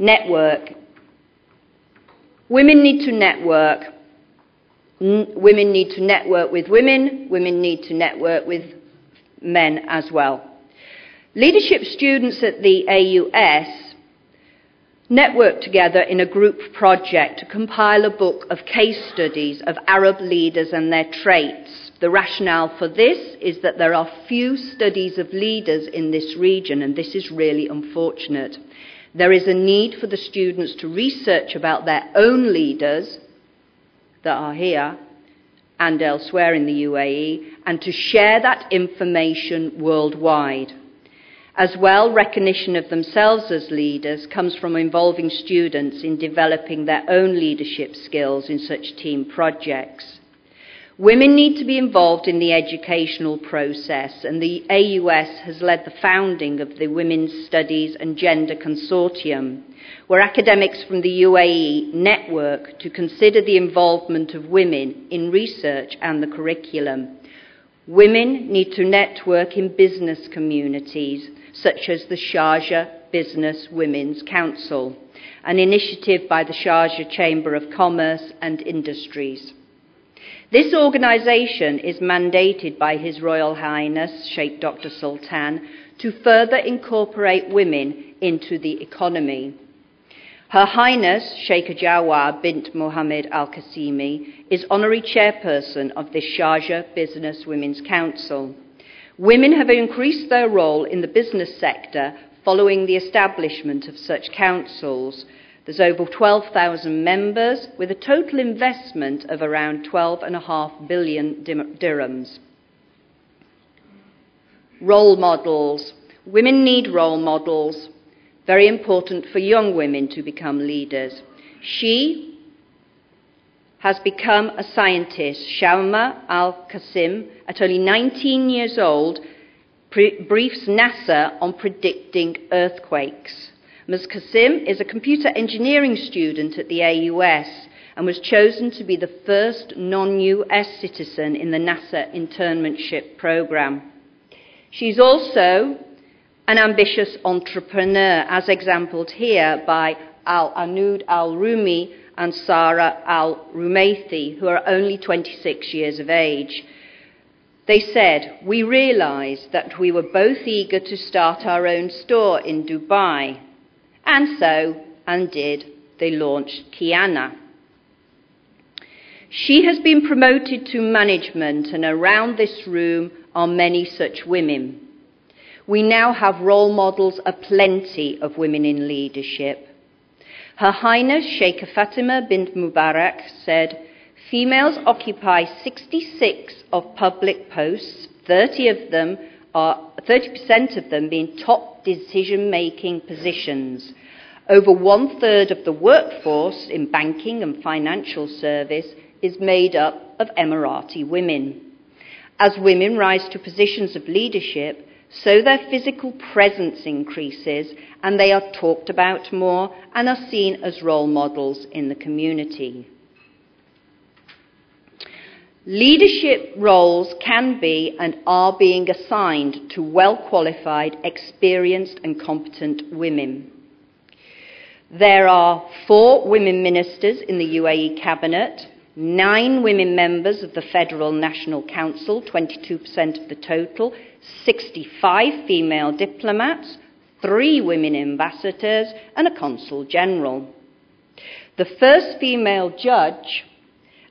Network. Women need to network. Women need to network with women. Women need to network with men as well. Leadership students at the AUS networked together in a group project to compile a book of case studies of Arab leaders and their traits. The rationale for this is that there are few studies of leaders in this region, and this is really unfortunate. There is a need for the students to research about their own leaders that are here and elsewhere in the UAE, and to share that information worldwide. As well, recognition of themselves as leaders comes from involving students in developing their own leadership skills in such team projects. Women need to be involved in the educational process, and the AUS has led the founding of the Women's Studies and Gender Consortium, where academics from the UAE network to consider the involvement of women in research and the curriculum. Women need to network in business communities, such as the Sharjah Business Women's Council, an initiative by the Sharjah Chamber of Commerce and Industries. This organisation is mandated by His Royal Highness Sheikh Dr. Sultan to further incorporate women into the economy. Her Highness Sheikh Jawar bint Mohammed Al Qasimi is honorary chairperson of the Sharjah Business Women's Council. Women have increased their role in the business sector following the establishment of such councils. There's over 12,000 members with a total investment of around 12.5 billion dirhams. Role models. Women need role models. Very important for young women to become leaders. She has become a scientist. Shauma Al-Qasim, at only 19 years old, briefs NASA on predicting earthquakes. Ms. Qasim is a computer engineering student at the AUS and was chosen to be the first non-US citizen in the NASA internship program. She's also an ambitious entrepreneur, as exemplified here by Al-Anud Al-Rumi and Sarah Al-Rumaithi, who are only 26 years of age. They said, "We realised that we were both eager to start our own store in Dubai." And so, and did, they launched Kiana. She has been promoted to management, and around this room are many such women. We now have role models aplenty of women in leadership. Her Highness Sheikha Fatima bint Mubarak said, "Females occupy 66 of public posts, 30% of them being top decision-making positions. Over 1/3 of the workforce in banking and financial service is made up of Emirati women. As women rise to positions of leadership, so their physical presence increases and they are talked about more and are seen as role models in the community." Leadership roles can be and are being assigned to well-qualified, experienced and competent women. There are 4 women ministers in the UAE Cabinet, 9 women members of the Federal National Council, 22% of the total, 65 female diplomats, 3 women ambassadors and a consul general. The first female judge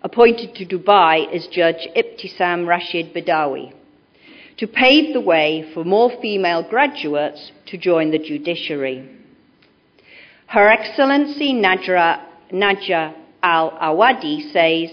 appointed to Dubai is Judge Ibtisam Rashid Badawi, to pave the way for more female graduates to join the judiciary. Her Excellency Najah Al-Awadi says,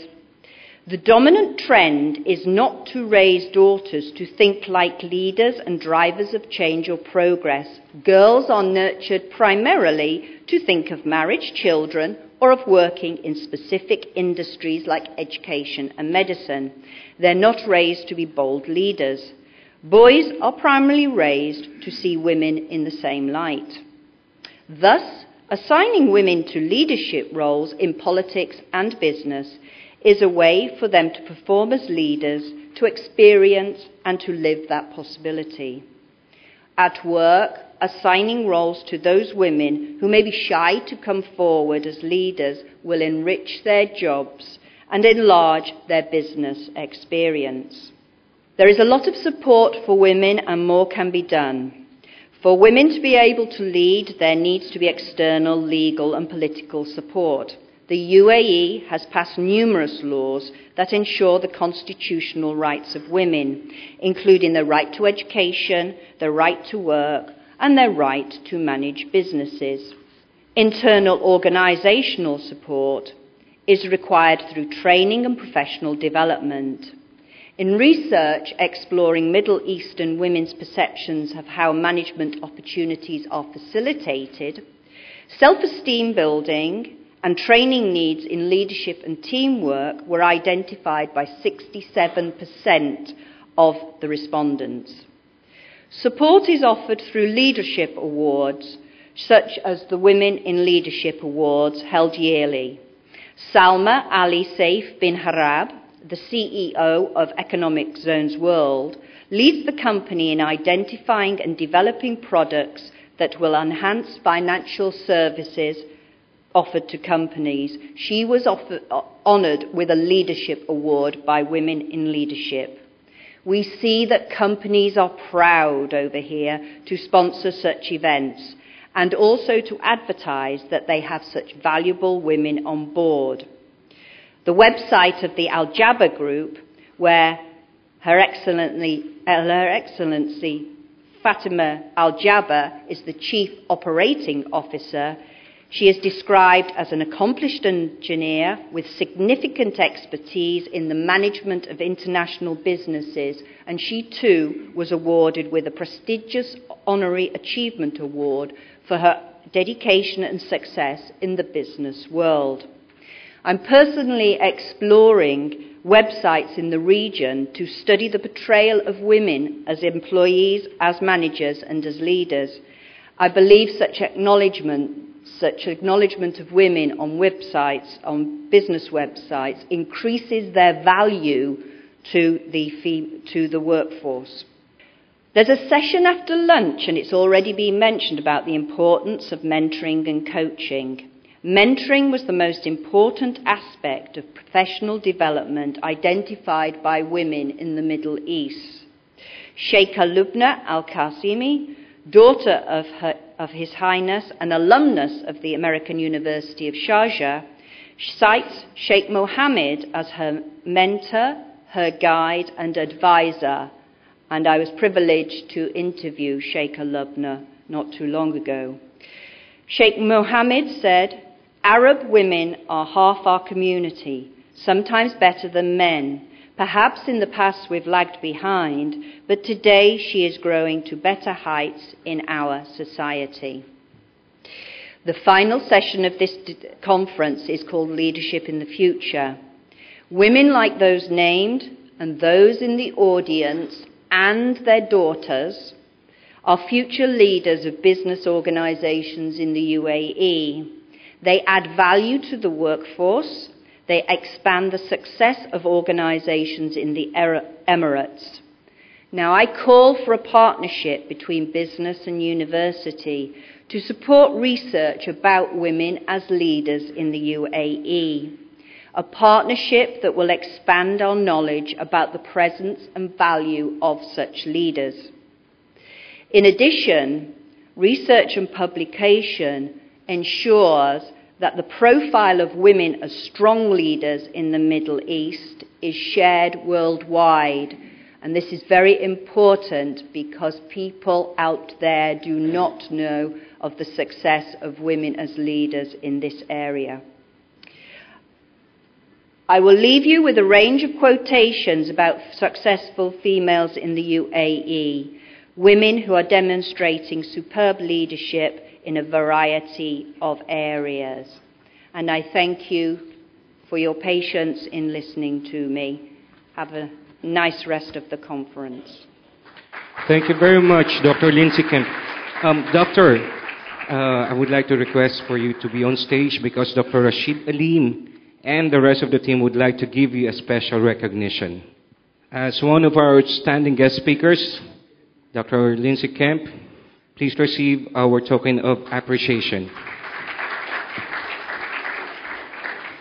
"The dominant trend is not to raise daughters to think like leaders and drivers of change or progress. Girls are nurtured primarily to think of marriage, children, or of working in specific industries like education and medicine. They're not raised to be bold leaders. Boys are primarily raised to see women in the same light. Thus, assigning women to leadership roles in politics and business is a way for them to perform as leaders, to experience and to live that possibility." At work, assigning roles to those women who may be shy to come forward as leaders will enrich their jobs and enlarge their business experience. There is a lot of support for women and more can be done. For women to be able to lead, there needs to be external, legal and political support. The UAE has passed numerous laws that ensure the constitutional rights of women, including the right to education, the right to work, and their right to manage businesses. Internal organisational support is required through training and professional development. In research exploring Middle Eastern women's perceptions of how management opportunities are facilitated, self-esteem building and training needs in leadership and teamwork were identified by 67% of the respondents. Support is offered through leadership awards, such as the Women in Leadership Awards held yearly. Salma Ali Saif bin Harab, the CEO of Economic Zones World, leads the company in identifying and developing products that will enhance financial services offered to companies. She was honoured with a leadership award by Women in Leadership. We see that companies are proud over here to sponsor such events and also to advertise that they have such valuable women on board. The website of the Al Jaber Group, where Her Excellency Fatima Al Jaber is the Chief Operating Officer, she is described as an accomplished engineer with significant expertise in the management of international businesses, and she too was awarded with a prestigious Honorary Achievement Award for her dedication and success in the business world. I'm personally exploring websites in the region to study the portrayal of women as employees, as managers, and as leaders. I believe such acknowledgement of women on websites, on business websites, increases their value to the workforce. There's a session after lunch, and it's already been mentioned, about the importance of mentoring and coaching. Mentoring was the most important aspect of professional development identified by women in the Middle East. Sheikha Lubna Al-Qasimi, daughter of His Highness, an alumnus of the American University of Sharjah, cites Sheikh Mohammed as her mentor, her guide and advisor, and I was privileged to interview Sheikha Lubna not too long ago. Sheikh Mohammed said, "Arab women are half our community, sometimes better than men. Perhaps in the past we've lagged behind, but today she is growing to better heights in our society." The final session of this conference is called Leadership in the Future. Women like those named and those in the audience and their daughters are future leaders of business organisations in the UAE. They add value to the workforce. They expand the success of organisations in the Emirates. Now, I call for a partnership between business and university to support research about women as leaders in the UAE. A partnership that will expand our knowledge about the presence and value of such leaders. In addition, research and publication ensures that the profile of women as strong leaders in the Middle East is shared worldwide. And this is very important because people out there do not know of the success of women as leaders in this area. I will leave you with a range of quotations about successful females in the UAE, women who are demonstrating superb leadership in a variety of areas. And I thank you for your patience in listening to me. Have a nice rest of the conference. Thank you very much, Dr. Lindsay Kemp. Doctor, I would like to request for you to be on stage because Dr. Rashid Aleem and the rest of the team would like to give you a special recognition. As one of our outstanding guest speakers, Dr. Lindsay Kemp, please receive our token of appreciation.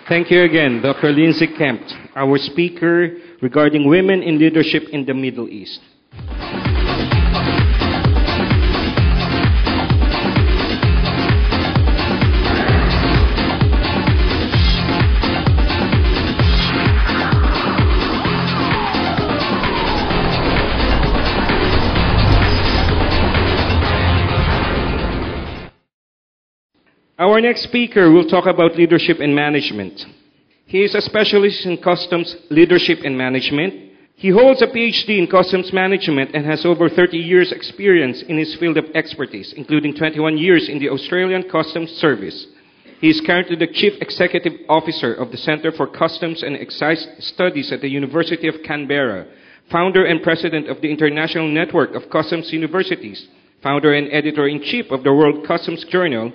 Thank you again, Dr. Lindsay Kemp, our speaker regarding women in leadership in the Middle East. Our next speaker will talk about leadership and management. He is a specialist in customs leadership and management. He holds a PhD in customs management and has over 30 years' experience in his field of expertise, including 21 years in the Australian Customs Service. He is currently the Chief Executive Officer of the Centre for Customs and Excise Studies at the University of Canberra, founder and president of the International Network of Customs Universities, founder and editor-in-chief of the World Customs Journal,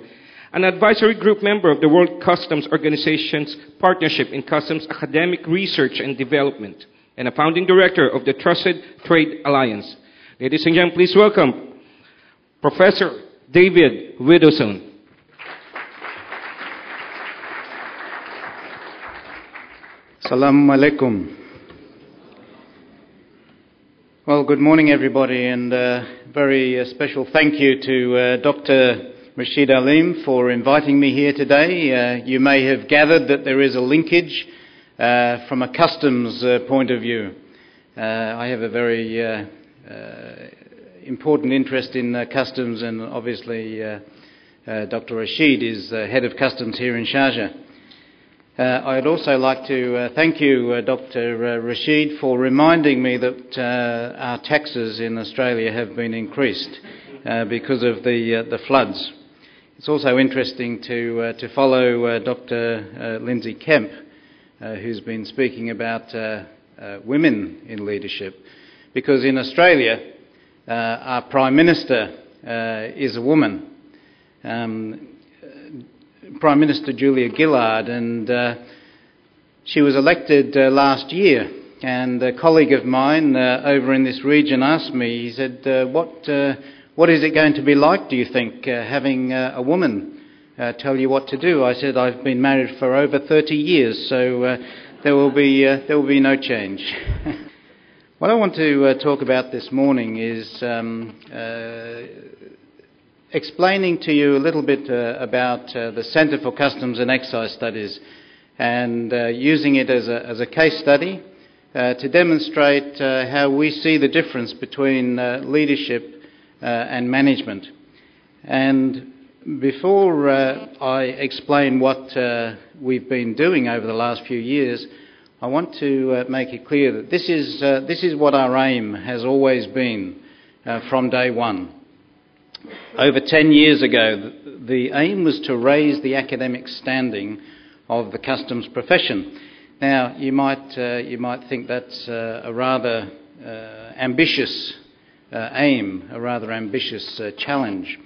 an advisory group member of the World Customs Organization's Partnership in Customs Academic Research and Development, and a founding director of the Trusted Trade Alliance. Ladies and gentlemen, please welcome Professor David Widdowson. Assalamu alaikum. Well, good morning, everybody, and very special thank you to Dr. Rashid Aleem for inviting me here today. You may have gathered that there is a linkage from a customs point of view. I have a very important interest in customs, and obviously Dr. Rashid is head of customs here in Sharjah. I'd also like to thank you, Dr. Rashid, for reminding me that our taxes in Australia have been increased because of the floods. It's also interesting to follow Dr. Lindsay Kemp, who's been speaking about women in leadership, because in Australia, our Prime Minister is a woman, Prime Minister Julia Gillard, and she was elected last year. And a colleague of mine over in this region asked me, he said, what is it going to be like, do you think, having a woman tell you what to do? I said, I've been married for over 30 years, so there will be no change. What I want to talk about this morning is explaining to you a little bit about the Centre for Customs and Excise Studies, and using it as a case study to demonstrate how we see the difference between leadership and management. And before I explain what we've been doing over the last few years, I want to make it clear that this is what our aim has always been from day one. Over 10 years ago, the aim was to raise the academic standing of the customs profession. Now, you might think that's a rather ambitious aim, a rather ambitious challenge.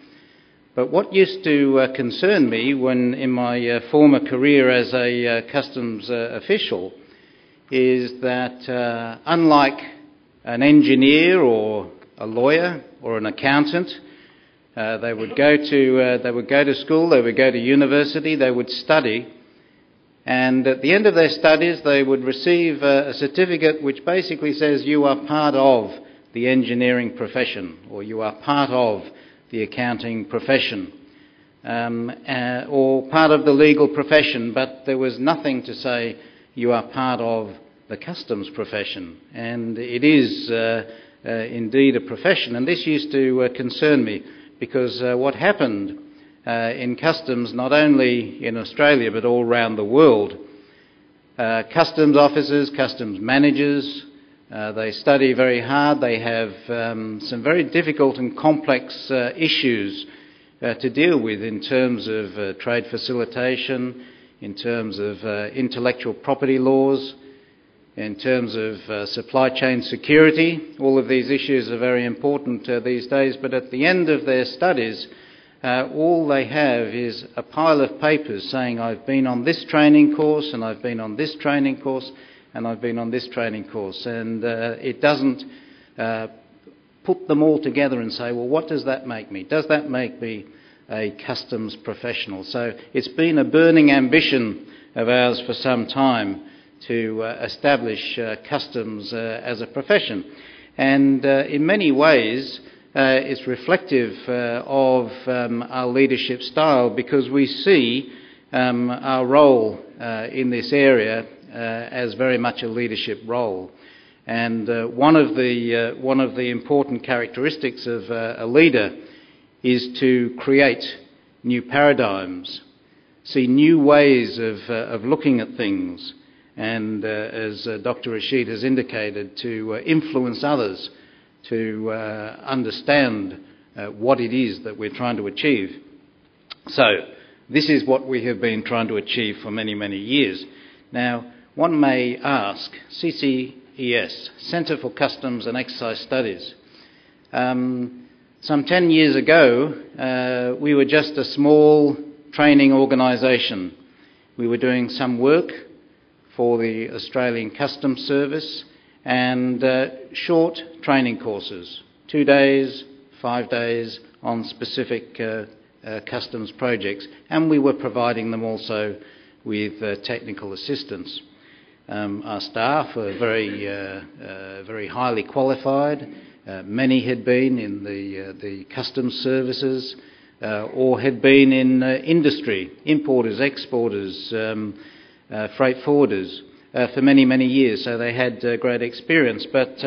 But what used to concern me when in my former career as a customs official is that unlike an engineer or a lawyer or an accountant, they would go to school, they would go to university, they would study, and at the end of their studies they would receive a certificate which basically says you are part of the engineering profession, or you are part of the accounting profession, or part of the legal profession, but there was nothing to say you are part of the customs profession. And it is indeed a profession, and this used to concern me, because what happened in customs, not only in Australia but all around the world, customs officers, customs managers, they study very hard. They have some very difficult and complex issues to deal with in terms of trade facilitation, in terms of intellectual property laws, in terms of supply chain security. All of these issues are very important these days, but at the end of their studies, all they have is a pile of papers saying, I've been on this training course, and I've been on this training course, and I've been on this training course. And it doesn't put them all together and say, well, what does that make me? Does that make me a customs professional? So it's been a burning ambition of ours for some time to establish customs as a profession. And in many ways, it's reflective of our leadership style, because we see our role in this area as very much a leadership role. And one of the important characteristics of a leader is to create new paradigms, see new ways of looking at things, and as Dr. Rashid has indicated, to influence others to understand what it is that we're trying to achieve. So this is what we have been trying to achieve for many, many years. Now, one may ask, CCES, Centre for Customs and Excise Studies, some 10 years ago, we were just a small training organisation. We were doing some work for the Australian Customs Service and short training courses, 2 days, 5 days on specific customs projects, and we were providing them also with technical assistance. Our staff were very highly qualified. Many had been in the customs services or had been in industry, importers, exporters, freight forwarders, for many, many years, so they had great experience. But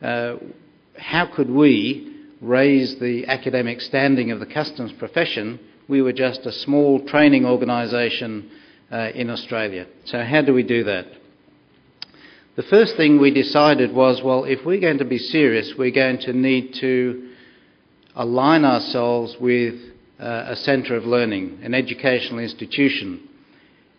how could we raise the academic standing of the customs profession? We were just a small training organisation in Australia. So how do we do that? The first thing we decided was, well, if we're going to be serious, we're going to need to align ourselves with a centre of learning, an educational institution.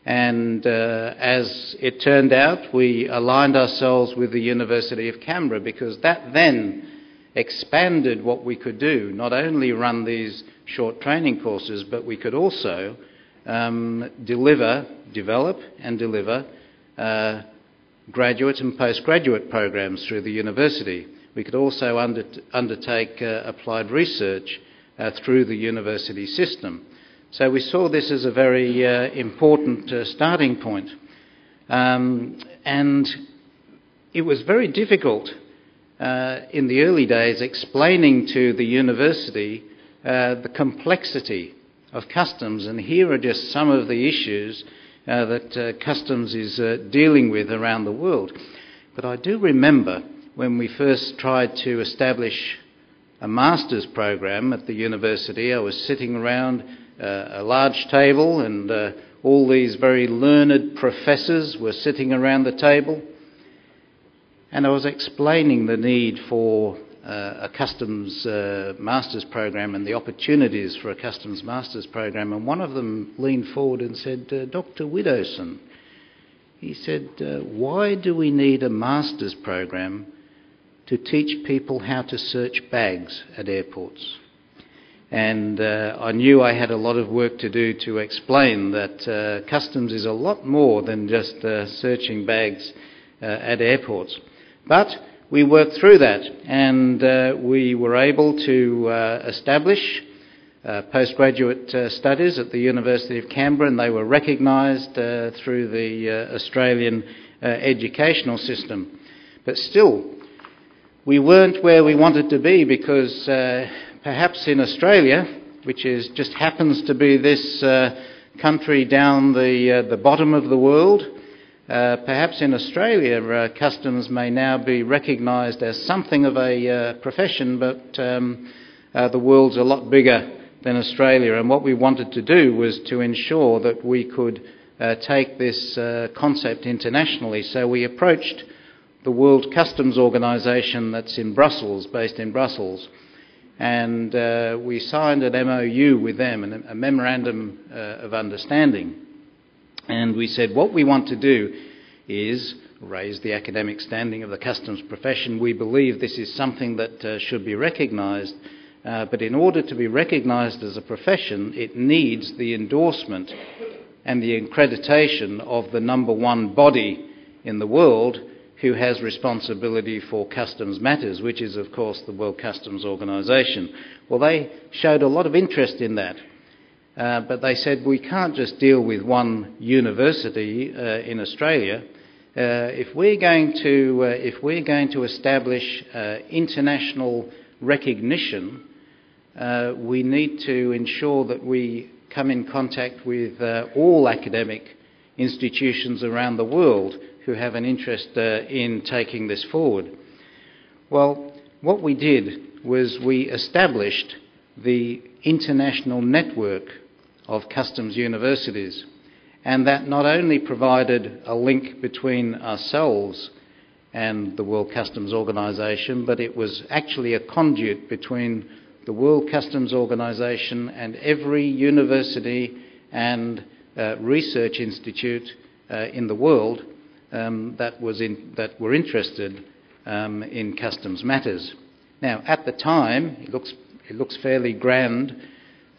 And as it turned out, we aligned ourselves with the University of Canberra, because that then expanded what we could do, not only run these short training courses, but we could also develop and deliver graduate and postgraduate programs through the university. We could also undertake applied research through the university system. So we saw this as a very important starting point. And it was very difficult in the early days explaining to the university the complexity of customs, and here are just some of the issues that customs is dealing with around the world. But I do remember when we first tried to establish a master's program at the university, I was sitting around a large table, and all these very learned professors were sitting around the table, and I was explaining the need for a customs master's program and the opportunities for a customs master's program, and one of them leaned forward and said, Dr. Widdowson, he said, why do we need a master's program to teach people how to search bags at airports? And I knew I had a lot of work to do to explain that customs is a lot more than just searching bags at airports. But we worked through that, and we were able to establish postgraduate studies at the University of Canberra, and they were recognised through the Australian educational system. But still, we weren't where we wanted to be, because perhaps in Australia, which just happens to be this country down the bottom of the world, perhaps in Australia customs may now be recognised as something of a profession, but the world's a lot bigger than Australia, and what we wanted to do was to ensure that we could take this concept internationally. So we approached the World Customs Organisation that's in Brussels, based in Brussels, and we signed an MOU with them, a Memorandum of Understanding. And we said what we want to do is raise the academic standing of the customs profession. We believe this is something that should be recognised, but in order to be recognised as a profession, it needs the endorsement and the accreditation of the number one body in the world who has responsibility for customs matters, which is, of course, the World Customs Organisation. Well, they showed a lot of interest in that. But they said, we can't just deal with one university in Australia. If we're going to establish international recognition, we need to ensure that we come in contact with all academic institutions around the world who have an interest in taking this forward. Well, what we did was we established the International Network of Customs Universities, and that not only provided a link between ourselves and the World Customs Organisation, but it was actually a conduit between the World Customs Organisation and every university and research institute in the world that were interested in customs matters. Now, at the time, it looks fairly grand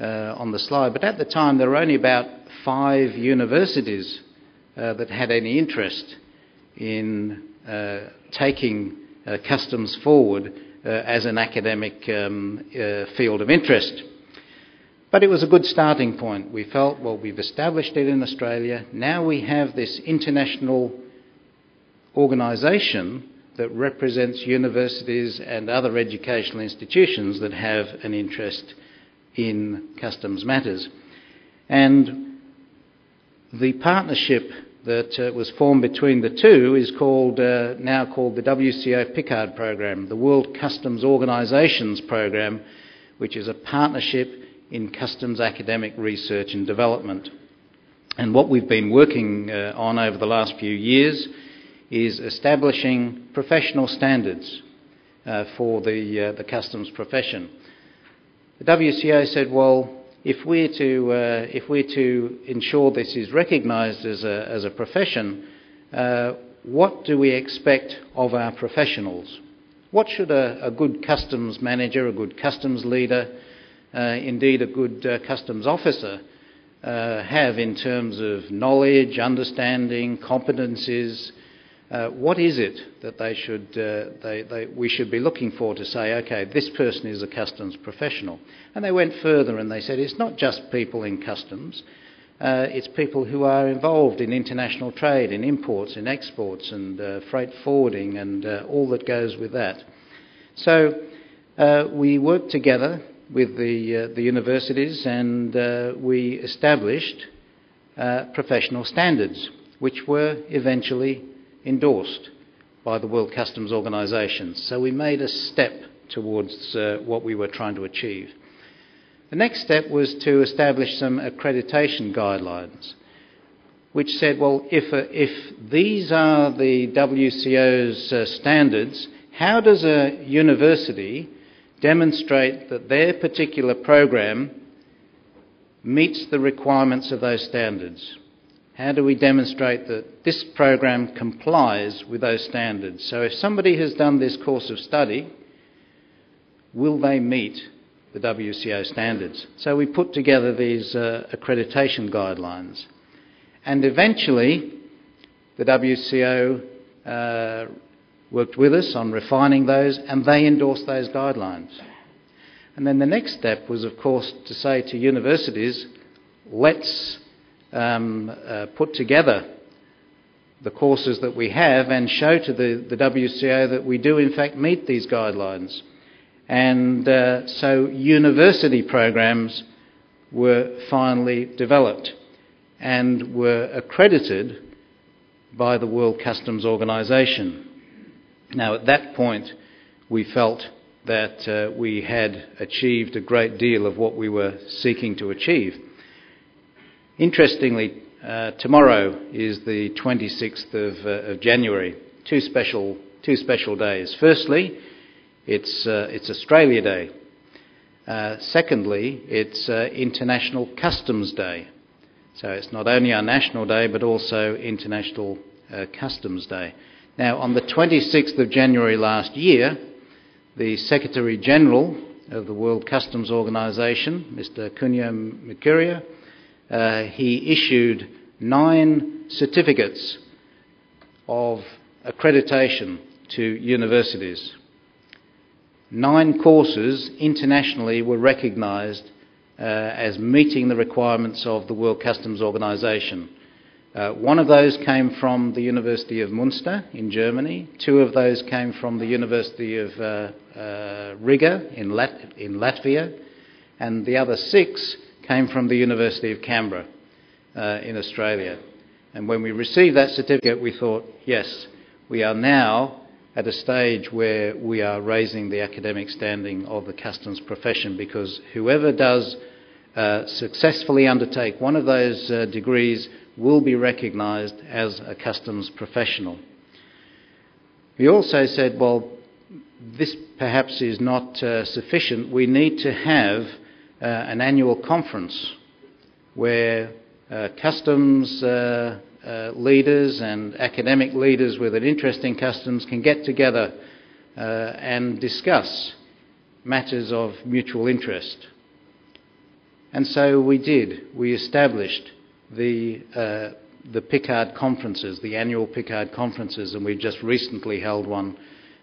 on the slide, but at the time there were only about 5 universities that had any interest in taking customs forward as an academic field of interest. But it was a good starting point. We felt, well, we've established it in Australia. Now we have this international organisation that represents universities and other educational institutions that have an interest in customs matters. And the partnership that was formed between the two is now called the WCO PICARD program, the World Customs Organisations program, which is a partnership in customs academic research and development. And what we've been working on over the last few years is establishing professional standards for the customs profession. The WCO said, well, if we're to ensure this is recognised as a profession, what do we expect of our professionals? What should a good customs manager, a good customs leader, indeed a good customs officer have in terms of knowledge, understanding, competencies? What is it that we should be looking for to say, okay, this person is a customs professional? And they went further and they said it's not just people in customs, it's people who are involved in international trade, in imports, in exports and freight forwarding and all that goes with that. So we worked together with the universities and we established professional standards, which were eventually endorsed by the World Customs Organisation. So we made a step towards what we were trying to achieve. The next step was to establish some accreditation guidelines, which said, well, if these are the WCO's standards, how does a university demonstrate that their particular program meets the requirements of those standards? How do we demonstrate that this program complies with those standards? So if somebody has done this course of study, will they meet the WCO standards? So we put together these accreditation guidelines. And eventually, the WCO worked with us on refining those, and they endorsed those guidelines. And then the next step was, of course, to say to universities, let's put together the courses that we have and show to the WCO that we do in fact meet these guidelines. And so university programs were finally developed and were accredited by the World Customs Organisation. Now at that point we felt that we had achieved a great deal of what we were seeking to achieve. Interestingly, tomorrow is the 26th of January, two special days. Firstly, it's Australia Day. Secondly, it's International Customs Day. So it's not only our national day, but also International Customs Day. Now, on the 26th of January last year, the Secretary-General of the World Customs Organisation, Mr. Kunio Mikuria, he issued 9 certificates of accreditation to universities. 9 courses internationally were recognised as meeting the requirements of the World Customs Organisation. One of those came from the University of Münster in Germany. 2 of those came from the University of Riga in Latvia. And the other 6 came from the University of Canberra in Australia. And when we received that certificate, we thought, yes, we are now at a stage where we are raising the academic standing of the customs profession, because whoever does successfully undertake one of those degrees will be recognised as a customs professional. We also said, well, this perhaps is not sufficient. We need to have an annual conference where customs leaders and academic leaders with an interest in customs can get together and discuss matters of mutual interest. And so we did. We established the PICARD conferences, the annual PICARD conferences, and we've just recently held one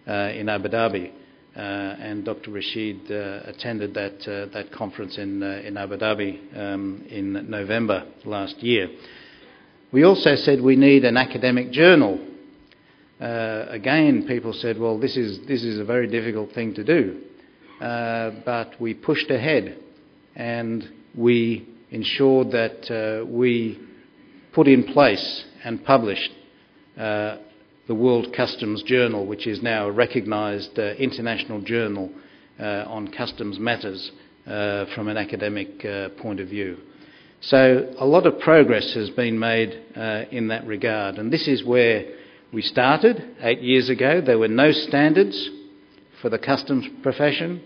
in Abu Dhabi. And Dr. Rashid attended that conference in Abu Dhabi in November last year. We also said we need an academic journal. Again, people said, well, this is a very difficult thing to do. But we pushed ahead and we ensured that we put in place and published the World Customs Journal, which is now a recognised international journal on customs matters from an academic point of view. So a lot of progress has been made in that regard, and this is where we started 8 years ago. There were no standards for the customs profession.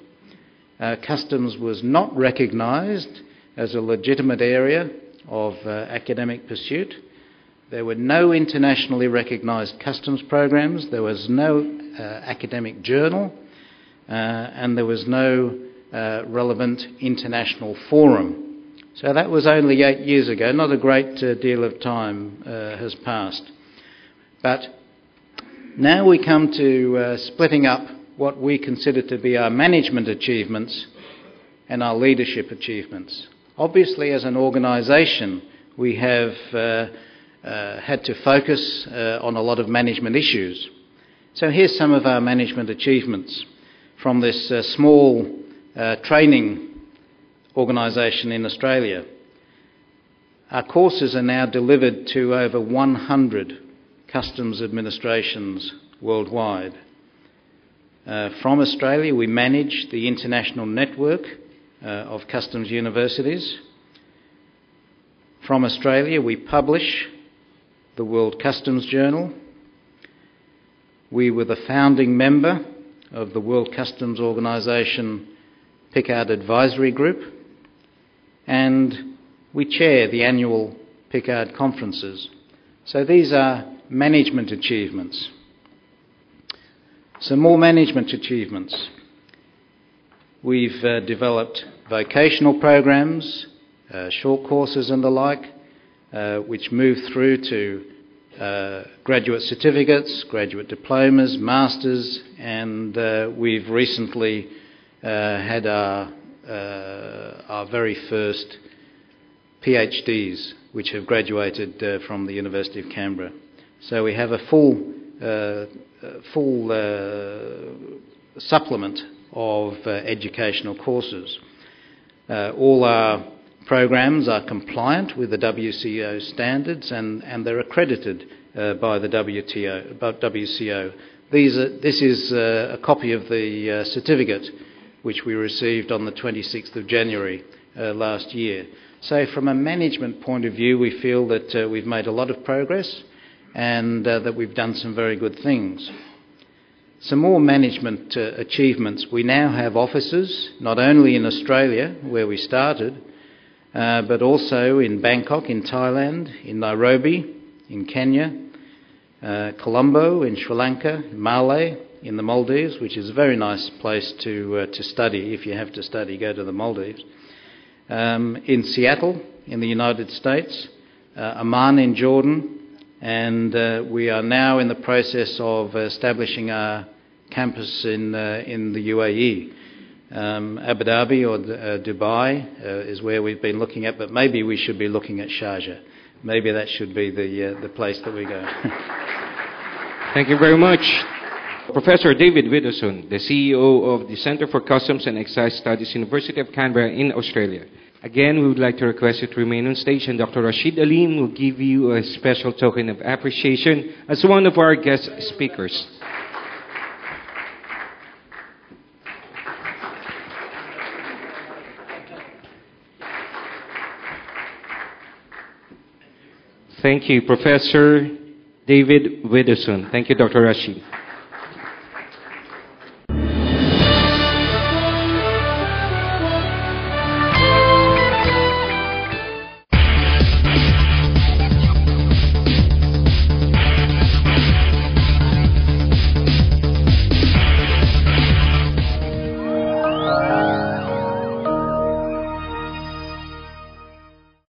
Customs was not recognised as a legitimate area of academic pursuit. There were no internationally recognised customs programs, there was no academic journal, and there was no relevant international forum. So that was only 8 years ago. Not a great deal of time has passed. But now we come to splitting up what we consider to be our management achievements and our leadership achievements. Obviously, as an organisation, we have had to focus on a lot of management issues. So here's some of our management achievements from this small training organisation in Australia. Our courses are now delivered to over 100 customs administrations worldwide. From Australia, we manage the international network of customs universities. From Australia, we publish the World Customs Journal. We were the founding member of the World Customs Organisation PICARD Advisory Group, and we chair the annual PICARD conferences. So these are management achievements. Some more management achievements. We've developed vocational programs, short courses and the like, which move through to graduate certificates, graduate diplomas, masters, and we've recently had our very first PhDs, which have graduated from the University of Canberra. So we have a full supplement of educational courses. All our programs are compliant with the WCO standards and they're accredited by the WCO. This is a copy of the certificate which we received on the 26th of January last year. So from a management point of view, we feel that we've made a lot of progress and that we've done some very good things. Some more management achievements. We now have offices, not only in Australia, where we started, but also in Bangkok, in Thailand, in Nairobi, in Kenya, Colombo, in Sri Lanka, Malé, in the Maldives, which is a very nice place to study. If you have to study, go to the Maldives. In Seattle, in the United States, Amman in Jordan, and we are now in the process of establishing our campus in the UAE. Abu Dhabi or Dubai is where we've been looking at, but maybe we should be looking at Sharjah. Maybe that should be the place that we go. Thank you very much. Professor David Widdowson, the CEO of the Centre for Customs and Excise Studies, University of Canberra in Australia. Again, we would like to request you to remain on stage, and Dr. Rashid Aleem will give you a special token of appreciation as one of our guest speakers. Thank you, Professor David Widdowson. Thank you, Dr. Rashid.